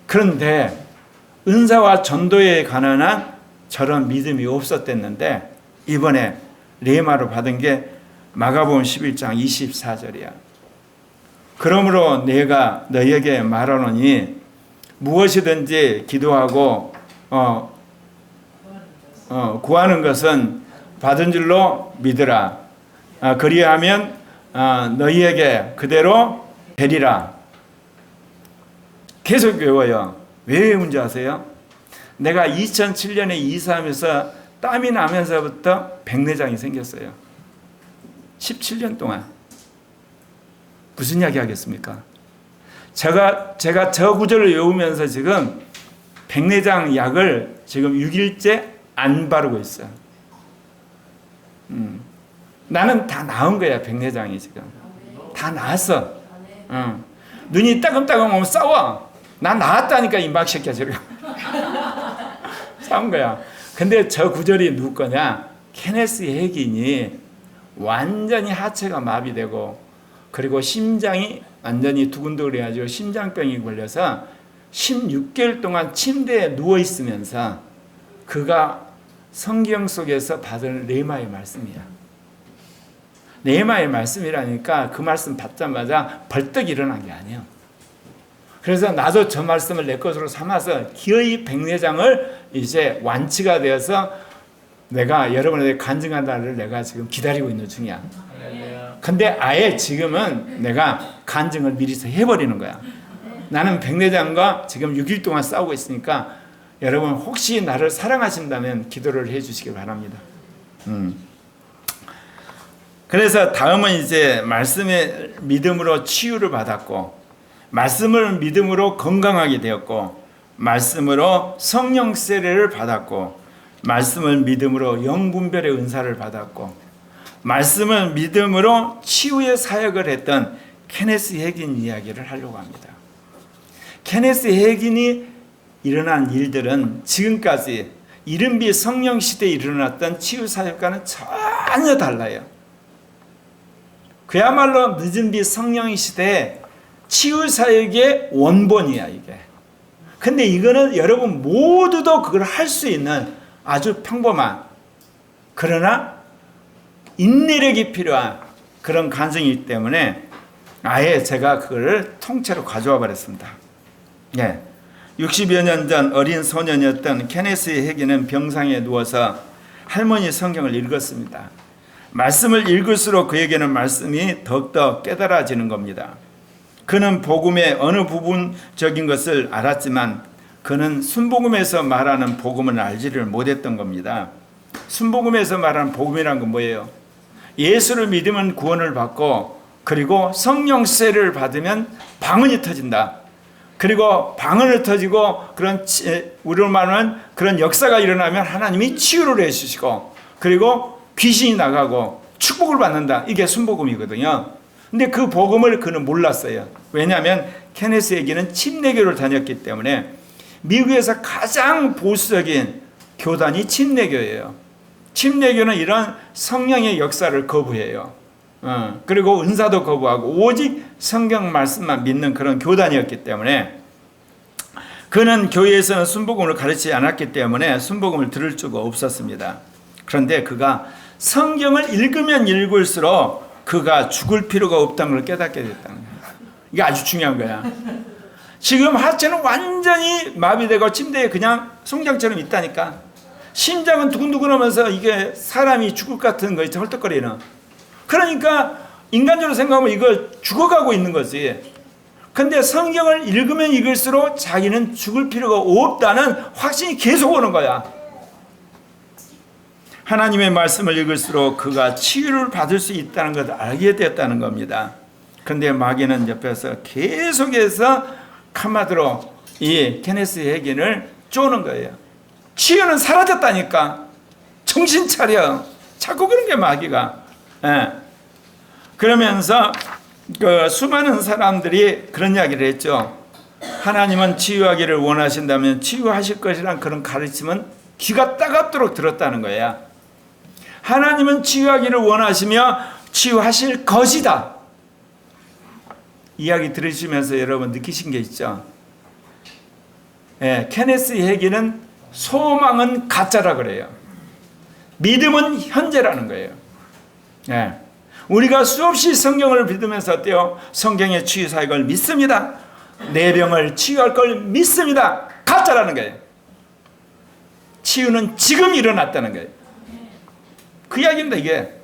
그런데 은사와 전도에 관한 저런 믿음이 없었댔는데 이번에 레마로 받은 게 마가복음 11장 24절이야. 그러므로 내가 너희에게 말하노니 무엇이든지 기도하고 구하는 것은 받은 줄로 믿으라. 그리하면 너희에게 그대로 되리라. 계속 외워요. 왜 외운지 아세요? 내가 2007년에 이사하면서 땀이 나면서부터 백내장이 생겼어요. 17년 동안. 무슨 이야기 하겠습니까? 제가 저 구절을 외우면서 지금 백내장 약을 지금 6일째 안 바르고 있어요. 나는 다 나은 거야. 백내장이 지금 다 나았어. 눈이 따끔따끔 오면 싸워. 난 나았다니까 이 막새끼야 지금. 싸운 거야. 근데 저 구절이 누구 거냐? 케네스 해긴이 완전히 하체가 마비되고 그리고 심장이 완전히 두근두근해가지고 심장병이 걸려서 16개월 동안 침대에 누워 있으면서 그가 성경 속에서 받은 레마의 말씀이야. 레마의 말씀이라니까 그 말씀 받자마자 벌떡 일어난 게 아니에요. 그래서 나도 저 말씀을 내 것으로 삼아서 기어이 백내장을 이제 완치가 되어서 내가 여러분에게 간증한 날을 내가 지금 기다리고 있는 중이야. 근데 아예 지금은 내가 간증을 미리서 해버리는 거야. 나는 백내장과 지금 6일 동안 싸우고 있으니까 여러분 혹시 나를 사랑하신다면 기도를 해주시기 바랍니다. 그래서 다음은 이제 말씀의 믿음으로 치유를 받았고, 말씀을 믿음으로 건강하게 되었고, 말씀으로 성령 세례를 받았고, 말씀을 믿음으로 영분별의 은사를 받았고, 말씀을 믿음으로 치유의 사역을 했던 케네스 해긴 이야기를 하려고 합니다. 케네스 해긴이 일어난 일들은 지금까지 이른비 성령 시대에 일어났던 치유 사역과는 전혀 달라요. 그야말로 늦은비 성령 시대에 치유 사역의 원본이야 이게. 근데 이거는 여러분 모두도 그걸 할 수 있는 아주 평범한, 그러나 인내력이 필요한 그런 간증이기 때문에 아예 제가 그걸 통째로 가져와 버렸습니다. 예. 60여 년 전 어린 소년이었던 케네스 해긴은 병상에 누워서 할머니 성경을 읽었습니다. 말씀을 읽을수록 그에게는 말씀이 더욱더 깨달아지는 겁니다. 그는 복음의 어느 부분적인 것을 알았지만 그는 순복음에서 말하는 복음을 알지를 못했던 겁니다. 순복음에서 말하는 복음이란 건 뭐예요? 예수를 믿으면 구원을 받고, 그리고 성령 세례를 받으면 방언이 터진다. 그리고 방언을 터지고 그런 우리로 말하는 그런 역사가 일어나면 하나님이 치유를 해주시고, 그리고 귀신이 나가고 축복을 받는다. 이게 순복음이거든요. 근데 그 복음을 그는 몰랐어요. 왜냐하면 케네스 해긴은 침례교를 다녔기 때문에. 미국에서 가장 보수적인 교단이 침례교예요. 침례교는 이런 성령의 역사를 거부해요. 그리고 은사도 거부하고 오직 성경 말씀만 믿는 그런 교단이었기 때문에 그는 교회에서는 순복음을 가르치지 않았기 때문에 순복음을 들을 수가 없었습니다. 그런데 그가 성경을 읽으면 읽을수록 그가 죽을 필요가 없다는 걸 깨닫게 됐다는 거예요. 이게 아주 중요한 거야. 지금 하체는 완전히 마비되고 침대에 그냥 송장처럼 있다니까. 심장은 두근두근하면서 이게 사람이 죽을 것 같은 거 있죠, 헐떡거리는. 그러니까 인간적으로 생각하면 이거 죽어가고 있는 거지. 근데 성경을 읽으면 읽을수록 자기는 죽을 필요가 없다는 확신이 계속 오는 거야. 하나님의 말씀을 읽을수록 그가 치유를 받을 수 있다는 것을 알게 되었다는 겁니다. 그런데 마귀는 옆에서 계속해서 카마드로 이 케네스 해긴을 쪼는 거예요. 치유는 사라졌다니까. 정신 차려. 자꾸 그런 게 마귀가. 예. 그러면서 그 수많은 사람들이 그런 이야기를 했죠. 하나님은 치유하기를 원하신다면 치유하실 것이란 그런 가르침은 귀가 따갑도록 들었다는 거야. 하나님은 치유하기를 원하시며 치유하실 것이다. 이야기 들으시면서 여러분 느끼신 게 있죠? 예, 케네스 해기는 소망은 가짜라 그래요. 믿음은 현재라는 거예요. 예, 우리가 수없이 성경을 믿으면서 어때요? 성경의 치유 사역을 믿습니다. 내 병을 치유할 걸 믿습니다. 가짜라는 거예요. 치유는 지금 일어났다는 거예요. 그 이야기입니다, 이게.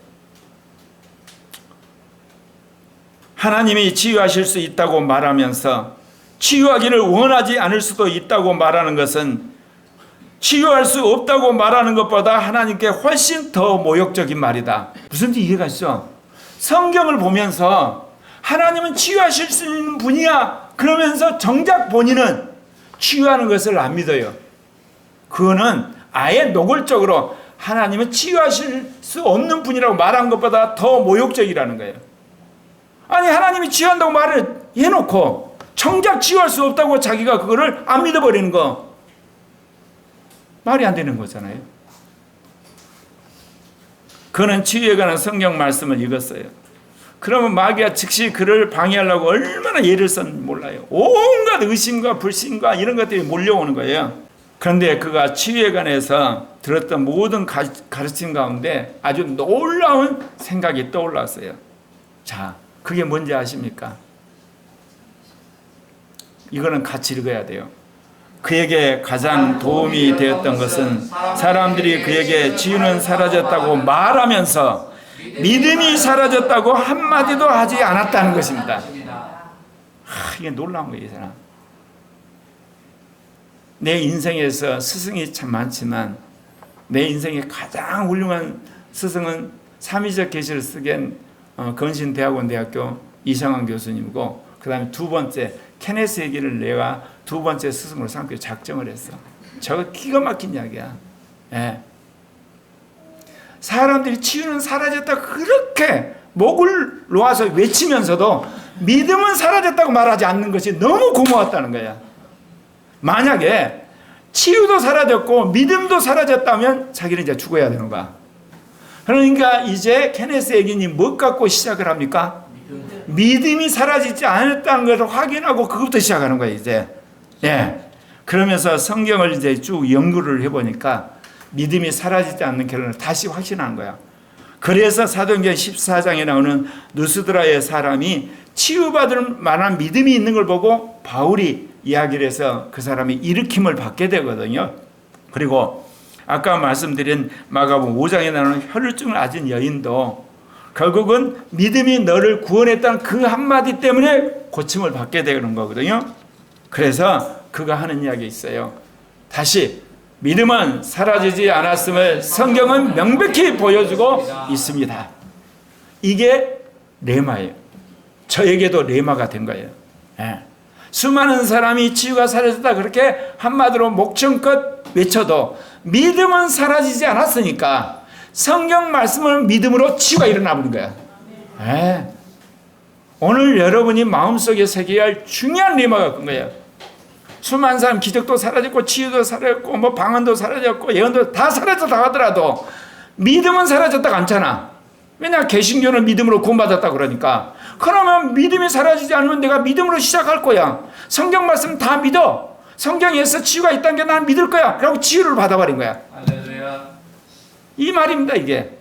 하나님이 치유하실 수 있다고 말하면서 치유하기를 원하지 않을 수도 있다고 말하는 것은 치유할 수 없다고 말하는 것보다 하나님께 훨씬 더 모욕적인 말이다. 무슨 이해가 있어? 성경을 보면서 하나님은 치유하실 수 있는 분이야. 그러면서 정작 본인은 치유하는 것을 안 믿어요. 그거는 아예 노골적으로 하나님은 치유하실 수 없는 분이라고 말한 것보다 더 모욕적이라는 거예요. 아니 하나님이 치유한다고 말을 해놓고 정작 치유할 수 없다고 자기가 그거를 안 믿어버리는 거 말이 안 되는 거잖아요. 그는 치유에 관한 성경 말씀을 읽었어요. 그러면 마귀가 즉시 그를 방해하려고 얼마나 예를 썼는지 몰라요. 온갖 의심과 불신과 이런 것들이 몰려오는 거예요. 그런데 그가 치유에 관해서 들었던 모든 가르침 가운데 아주 놀라운 생각이 떠올랐어요. 자, 그게 뭔지 아십니까? 이거는 같이 읽어야 돼요. 그에게 가장 도움이 되었던 것은 사람들이 그에게 치유는 사라졌다고 말하면서 믿음이 사라졌다고 한마디도 하지 않았다는 것입니다. 이게 놀라운 거예요. 내 인생에서 스승이 참 많지만 내 인생의 가장 훌륭한 스승은 삼위적 계시를 쓰긴 건신대학원대학교 이상환 교수님이고, 그 다음에 두 번째 케네스 해기를 내가 두 번째 스승으로 삼기로 작정을 했어. 저거 기가 막힌 이야기야. 예. 사람들이 치유는 사라졌다 그렇게 목을 놓아서 외치면서도 믿음은 사라졌다고 말하지 않는 것이 너무 고마웠다는 거야. 만약에 치유도 사라졌고 믿음도 사라졌다면 자기는 이제 죽어야 되는 거야. 그러니까 이제 케네스 해기님 뭐 갖고 시작을 합니까? 믿음이 사라지지 않았다는 것을 확인하고 그것부터 시작하는 거예요, 이제. 예. 그러면서 성경을 이제 쭉 연구를 해보니까 믿음이 사라지지 않는 결론을 다시 확신한 거야. 그래서 사도행전 14장에 나오는 누스드라의 사람이 치유받을 만한 믿음이 있는 걸 보고 바울이 이야기를 해서 그 사람이 일으킴을 받게 되거든요. 그리고 아까 말씀드린 마가복음 5장에 나오는 혈루증을 앓은 여인도 결국은 믿음이 너를 구원했다는 그 한마디 때문에 고침을 받게 되는 거거든요. 그래서 그가 하는 이야기 있어요. 다시 믿음은 사라지지 않았음을 성경은 명백히 보여주고 있습니다. 이게 레마예요. 저에게도 레마가 된 거예요. 예. 수많은 사람이 치유가 사라졌다 그렇게 한마디로 목청껏 외쳐도 믿음은 사라지지 않았으니까 성경 말씀을 믿음으로 치유가 일어나 버린 거야. 예. 오늘 여러분이 마음속에 새겨야 할 중요한 레마가 큰 거예요. 수많은 사람 기적도 사라졌고 치유도 사라졌고 뭐 방언도 사라졌고 예언도 다 사라졌다 하더라도 믿음은 사라졌다가 않잖아. 왜냐? 개신교는 믿음으로 구원받았다 그러니까. 그러면 믿음이 사라지지 않으면 내가 믿음으로 시작할 거야. 성경 말씀 다 믿어. 성경에서 치유가 있다는 게 난 믿을 거야. 그리고 치유를 받아버린 거야. 할렐루야. 이 말입니다, 이게.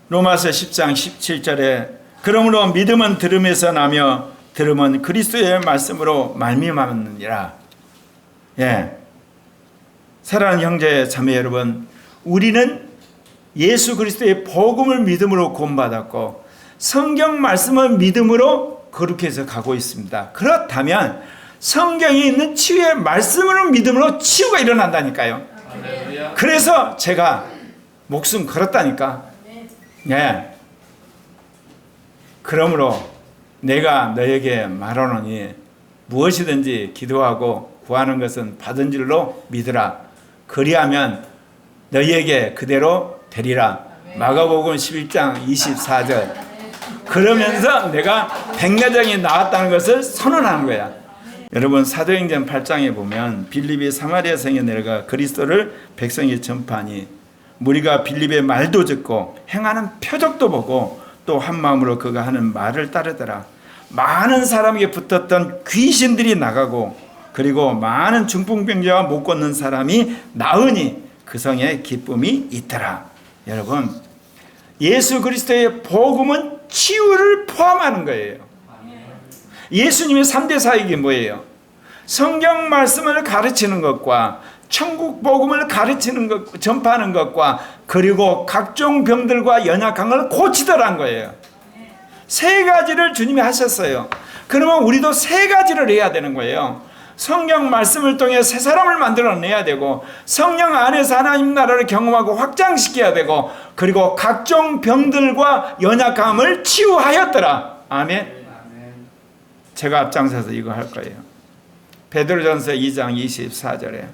로마서 10장 17절에 그러므로 믿음은 들음에서 나며 들음은 그리스도의 말씀으로 말미암느니라. 예. 사랑하는 형제 자매 여러분, 우리는 예수 그리스도의 복음을 믿음으로 구원받았고 성경 말씀을 믿음으로 거룩해서 가고 있습니다. 그렇다면 성경에 있는 치유의 말씀으로 믿음으로 치유가 일어난다니까요. 그래서 제가 목숨 걸었다니까. 예. 그러므로 내가 너에게 말하노니 무엇이든지 기도하고 구하는 것은 받은 줄로 믿으라. 그리하면 너희에게 그대로 되리라. 마가복음 11장 24절. 그러면서 내가 백내장이 나았다는 것을 선언하는 거야. 여러분 사도행전 8장에 보면 빌립이 사마리아 성에 내려가 그리스도를 백성에 전파하니 무리가 빌립의 말도 듣고 행하는 표적도 보고 또 한 마음으로 그가 하는 말을 따르더라. 많은 사람에게 붙었던 귀신들이 나가고 그리고 많은 중풍병자와 못 걷는 사람이 나으니 그 성에 기쁨이 있더라. 여러분 예수 그리스도의 복음은 치유를 포함하는 거예요. 예수님의 3대 사역이 뭐예요? 성경 말씀을 가르치는 것과 천국 복음을 가르치는 것, 전파하는 것과 그리고 각종 병들과 연약함을 고치더란 거예요. 세 가지를 주님이 하셨어요. 그러면 우리도 세 가지를 해야 되는 거예요. 성경 말씀을 통해 새 사람을 만들어내야 되고 성령 안에서 하나님 나라를 경험하고 확장시켜야 되고 그리고 각종 병들과 연약함을 치유하였더라. 아멘. 제가 앞장서서 이거 할 거예요. 베드로전서 2장 24절에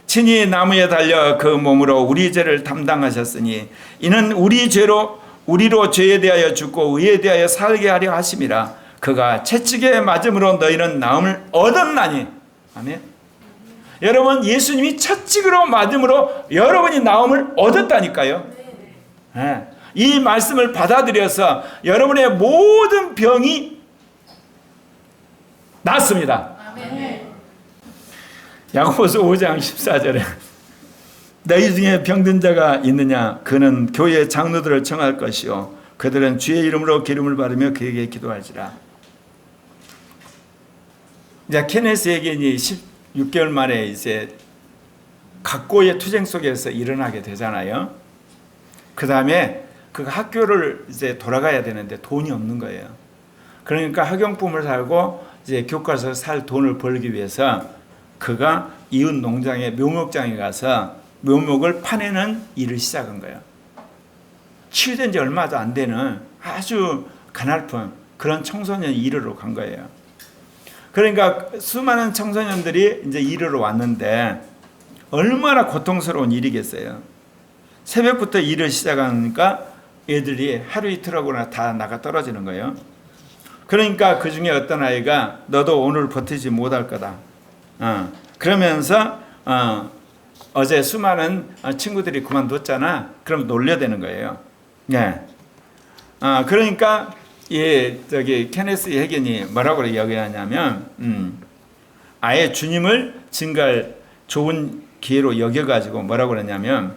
친히 나무에 달려 그 몸으로 우리 죄를 담당하셨으니 이는 우리로 죄에 대하여 죽고 의에 대하여 살게 하려 하심이라. 그가 채찍에 맞음으로 너희는 나음을 얻었나니. 아멘. 여러분 예수님이 채찍으로 맞음으로 여러분이 나음을 얻었다니까요. 네. 이 말씀을 받아들여서 여러분의 모든 병이 낫습니다. 야고보서 5장 14절에 너희 중에 병든 자가 있느냐 그는 교회 장로들을 청할 것이요 그들은 주의 이름으로 기름을 바르며 그에게 기도할지라. 이제 케네스 에겐이 16개월 만에 이제 각고의 투쟁 속에서 일어나게 되잖아요. 그 다음에 그 학교를 이제 돌아가야 되는데 돈이 없는 거예요. 그러니까 학용품을 살고 이제 교과서 살 돈을 벌기 위해서 그가 이웃 농장의 묘목장에 가서 묘목을 파내는 일을 시작한 거예요. 치유된 지 얼마도 안 되는 아주 가냘픈 그런 청소년 일하러 간 거예요. 그러니까 수많은 청소년들이 이제 일하러 왔는데 얼마나 고통스러운 일이겠어요. 새벽부터 일을 시작하니까 애들이 하루 이틀 하고나 다 나가 떨어지는 거예요. 그러니까 그 중에 어떤 아이가 너도 오늘 버티지 못할 거다. 그러면서 어제 수많은 친구들이 그만뒀잖아. 그럼 놀려대는 거예요. 네. 그러니까 저기 케네스 해겐이 뭐라고 이야기하냐면 아예 주님을 증거할 좋은 기회로 여겨가지고 뭐라고 그러냐면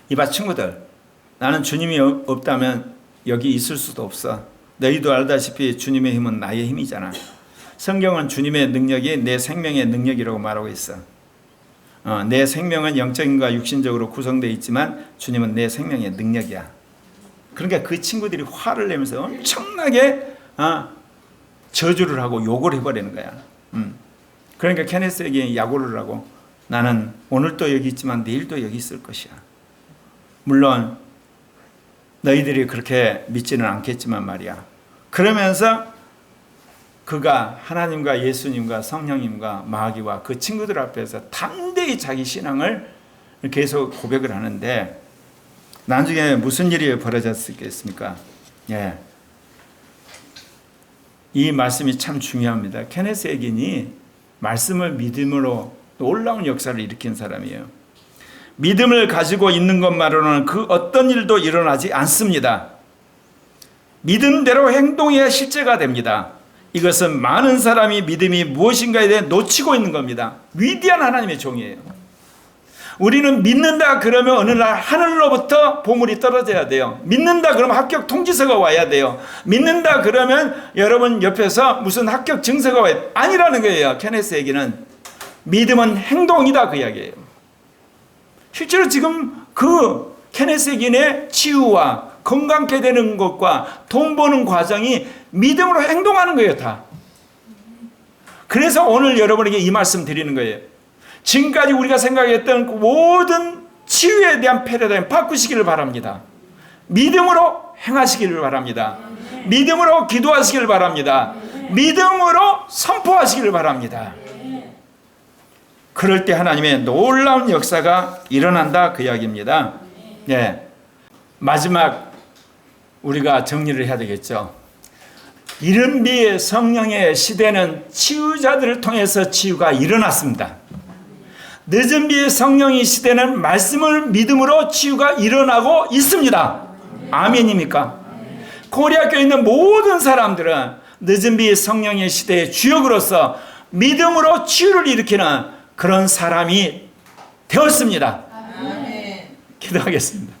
이봐 친구들 나는 주님이 없다면 여기 있을 수도 없어. 너희도 알다시피 주님의 힘은 나의 힘이잖아. 성경은 주님의 능력이 내 생명의 능력이라고 말하고 있어. 내 생명은 영적인과 육신적으로 구성되어 있지만 주님은 내 생명의 능력이야. 그러니까 그 친구들이 화를 내면서 엄청나게 저주를 하고 욕을 해버리는 거야. 그러니까 케네스에게 야고를 하고 나는 오늘도 여기 있지만 내일도 여기 있을 것이야. 물론 너희들이 그렇게 믿지는 않겠지만 말이야. 그러면서 그가 하나님과 예수님과 성령님과 마귀와 그 친구들 앞에서 담대히 자기 신앙을 계속 고백을 하는데 나중에 무슨 일이 벌어졌겠습니까? 예. 이 말씀이 참 중요합니다. 케네스 에긴이 말씀을 믿음으로 놀라운 역사를 일으킨 사람이에요. 믿음을 가지고 있는 것만으로는 그 어떤 일도 일어나지 않습니다. 믿음대로 행동해야 실제가 됩니다. 이것은 많은 사람이 믿음이 무엇인가에 대해 놓치고 있는 겁니다. 위대한 하나님의 종이에요. 우리는 믿는다 그러면 어느 날 하늘로부터 보물이 떨어져야 돼요. 믿는다 그러면 합격 통지서가 와야 돼요. 믿는다 그러면 여러분 옆에서 무슨 합격 증서가 와야 돼요. 아니라는 거예요. 케네스 얘기는 믿음은 행동이다 그 이야기예요. 실제로 지금 그 케네스 얘기의 치유와 건강케 되는 것과 돈 버는 과정이 믿음으로 행동하는 거예요 다. 그래서 오늘 여러분에게 이 말씀 드리는 거예요. 지금까지 우리가 생각했던 그 모든 치유에 대한 패러다임 바꾸시기를 바랍니다. 믿음으로 행하시기를 바랍니다. 믿음으로 기도하시기를 바랍니다. 믿음으로 선포하시기를 바랍니다. 그럴 때 하나님의 놀라운 역사가 일어난다 그 이야기입니다. 예. 마지막 우리가 정리를 해야 되겠죠. 이른 비의 성령의 시대는 치유자들을 통해서 치유가 일어났습니다. 늦은 비의 성령의 시대는 말씀을 믿음으로 치유가 일어나고 있습니다. 아멘입니까? 코리아교에 있는 모든 사람들은 늦은 비의 성령의 시대의 주역으로서 믿음으로 치유를 일으키는 그런 사람이 되었습니다. 기도하겠습니다.